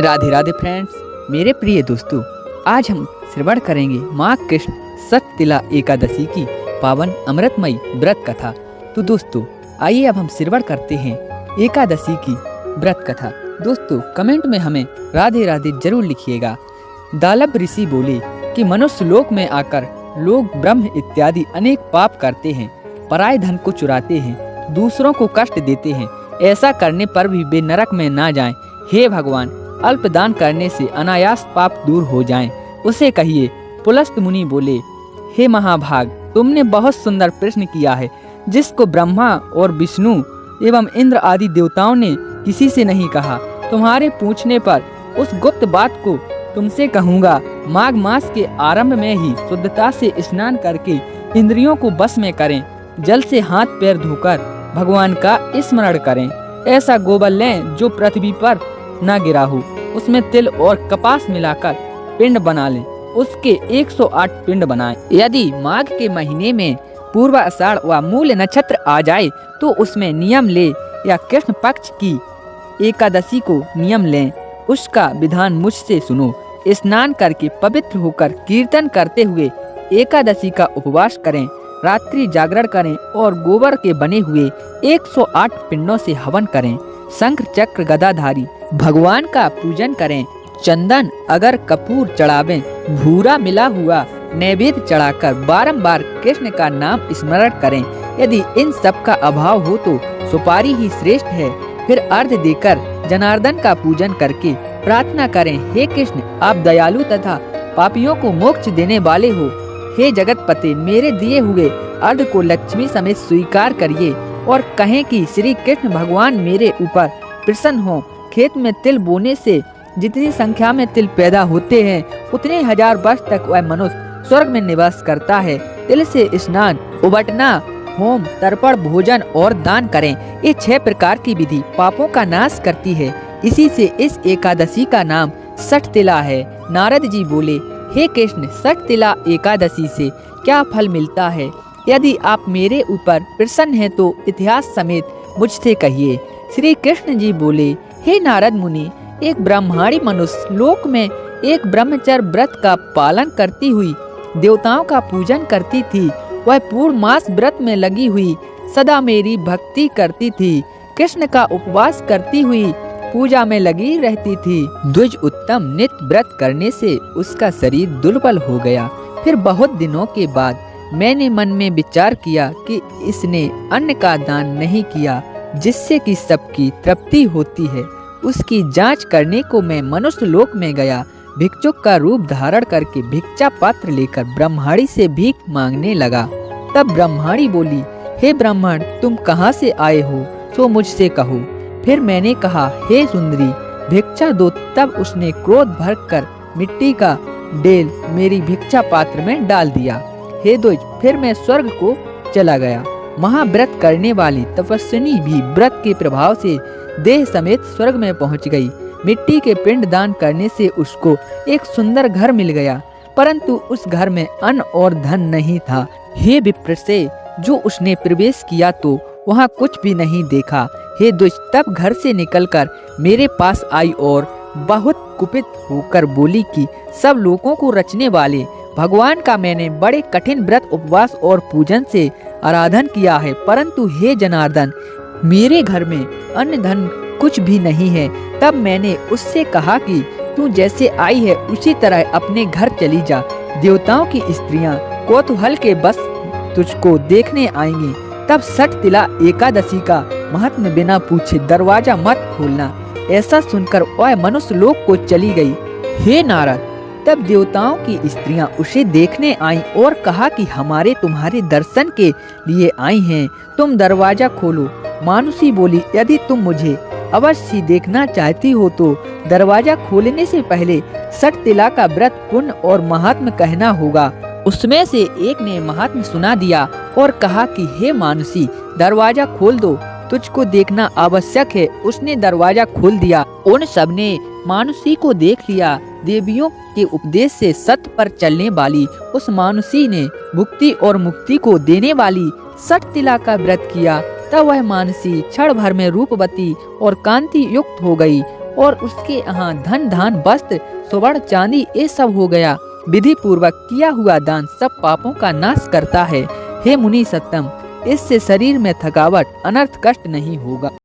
Radhe Radhe friends, मेरे प्रिय दोस्तों, आज हम श्रवण करेंगे माँ कृष्ण सटतिला एकादशी की पावन अमृतमयी व्रत कथा। तो दोस्तों आइए अब हम श्रवण करते हैं एकादशी की व्रत कथा। दोस्तों कमेंट में हमें राधे राधे जरूर लिखिएगा। दालभ ऋषि बोले कि मनुष्य लोक में आकर लोग ब्रह्म इत्यादि अनेक पाप करते हैं, पराये धन को चुराते हैं, दूसरों को कष्ट देते हैं। ऐसा करने पर भी वे नरक में ना जाएं। हे भगवान, अल्प दान करने से अनायास पाप दूर हो जाएं। उसे कहिए। पुलस्त मुनि बोले, हे महाभाग, तुमने बहुत सुंदर प्रश्न किया है, जिसको ब्रह्मा और विष्णु एवं इंद्र आदि देवताओं ने किसी से नहीं कहा। तुम्हारे पूछने पर उस गुप्त बात को तुमसे कहूँगा। माघ मास के आरंभ में ही शुद्धता से स्नान करके इंद्रियों को बस में करें। जल से हाथ पैर धोकर भगवान का स्मरण करें। ऐसा गोबर लें जो पृथ्वी पर न गिरा हो। उसमें तिल और कपास मिलाकर पिंड बना लें। उसके 108 पिंड बनाएं। यदि माघ के महीने में पूर्व आषाढ़ व मूल नक्षत्र आ जाए तो उसमें नियम ले, या कृष्ण पक्ष की एकादशी को नियम लें। उसका विधान मुझसे सुनो। स्नान करके पवित्र होकर कीर्तन करते हुए एकादशी का उपवास करें। रात्रि जागरण करें और गोबर के बने हुए 108 पिंडों से हवन करें। शंख चक्र गदाधारी भगवान का पूजन करें। चंदन अगर कपूर चढ़ावें, भूरा मिला हुआ नैवेद्य चढ़ाकर बारंबार कृष्ण का नाम स्मरण करें। यदि इन सब का अभाव हो तो सुपारी ही श्रेष्ठ है। फिर अर्घ देकर जनार्दन का पूजन करके प्रार्थना करें, हे कृष्ण, आप दयालु तथा पापियों को मोक्ष देने वाले हो। हे जगतपते, मेरे दिए हुए अर्घ को लक्ष्मी समेत स्वीकार करिए और कहें कि श्री कृष्ण भगवान मेरे ऊपर प्रसन्न हो। खेत में तिल बोने से जितनी संख्या में तिल पैदा होते हैं, उतने हजार वर्ष तक वह मनुष्य स्वर्ग में निवास करता है। तिल से स्नान, उबटना, होम, तर्पण, भोजन और दान करें। ये 6 प्रकार की विधि पापों का नाश करती है। इसी से इस एकादशी का नाम सटतिला है। नारद जी बोले, हे कृष्ण, सटतिला एकादशी से क्या फल मिलता है? यदि आप मेरे ऊपर प्रसन्न हैं तो इतिहास समेत मुझसे कहिए। श्री कृष्ण जी बोले, हे नारद मुनि, एक ब्रह्माणी मनुष्य लोक में एक ब्रह्मचर्य व्रत का पालन करती हुई देवताओं का पूजन करती थी। वह पूर्ण मास व्रत में लगी हुई सदा मेरी भक्ति करती थी। कृष्ण का उपवास करती हुई पूजा में लगी रहती थी। द्विज उत्तम नित्य व्रत करने से उसका शरीर दुर्बल हो गया। फिर बहुत दिनों के बाद मैंने मन में विचार किया कि इसने अन्न का दान नहीं किया, जिससे कि सबकी तृप्ति होती है। उसकी जांच करने को मैं मनुष्य लोक में गया। भिक्षुक का रूप धारण करके भिक्षा पात्र लेकर ब्रह्माणी से भीख मांगने लगा। तब ब्रह्माणी बोली, हे ब्राह्मण, तुम कहाँ से आए हो, सो मुझसे कहो। फिर मैंने कहा, हे सुंदरी, भिक्षा दो। तब उसने क्रोध भरकर मिट्टी का डेल मेरी भिक्षा पात्र में डाल दिया। हे द्विज, फिर मैं स्वर्ग को चला गया। महाव्रत करने वाली तपस्विनी भी व्रत के प्रभाव से देह समेत स्वर्ग में पहुंच गई। मिट्टी के पिंड दान करने से उसको एक सुंदर घर मिल गया, परंतु उस घर में अन्न और धन नहीं था। हे विप्रसे, जो उसने प्रवेश किया तो वहाँ कुछ भी नहीं देखा। हे द्विज, तब घर से निकलकर मेरे पास आई और बहुत कुपित होकर बोली कि सब लोगों को रचने वाले भगवान का मैंने बड़े कठिन व्रत, उपवास और पूजन से आराधन किया है, परंतु हे जनार्दन, मेरे घर में अन्न धन कुछ भी नहीं है। तब मैंने उससे कहा कि तू जैसे आई है उसी तरह अपने घर चली जा। देवताओं की स्त्रियां कौतूहल के बस तुझको देखने आएंगी। तब सटतिला एकादशी का महत्व बिना पूछे दरवाजा मत खोलना। ऐसा सुनकर वह मनुष्य लोक को चली गई। हे नारद, तब देवताओं की स्त्रियां उसे देखने आईं और कहा कि हमारे तुम्हारे दर्शन के लिए आई हैं, तुम दरवाजा खोलो। मानुषी बोली, यदि तुम मुझे अवश्य देखना चाहती हो तो दरवाजा खोलने से पहले सटतिला का व्रत पुण्य और महात्म कहना होगा। उसमें से एक ने महात्म सुना दिया और कहा कि हे मानुषी, दरवाजा खोल दो, तुझको देखना आवश्यक है। उसने दरवाजा खोल दिया। उन सब ने मानुषी को देख लिया। देवियों के उपदेश से सत्य पर चलने वाली उस मानुषी ने भुक्ति और मुक्ति को देने वाली सटतिला का व्रत किया। तब वह मानसी क्षण भर में रूपवती और कांति युक्त हो गई। और उसके यहाँ धन धान वस्त्र स्वर्ण चांदी ये सब हो गया। विधि पूर्वक किया हुआ दान सब पापों का नाश करता है। हे मुनि सत्तम, इससे शरीर में थकावट, अनर्थ, कष्ट नहीं होगा।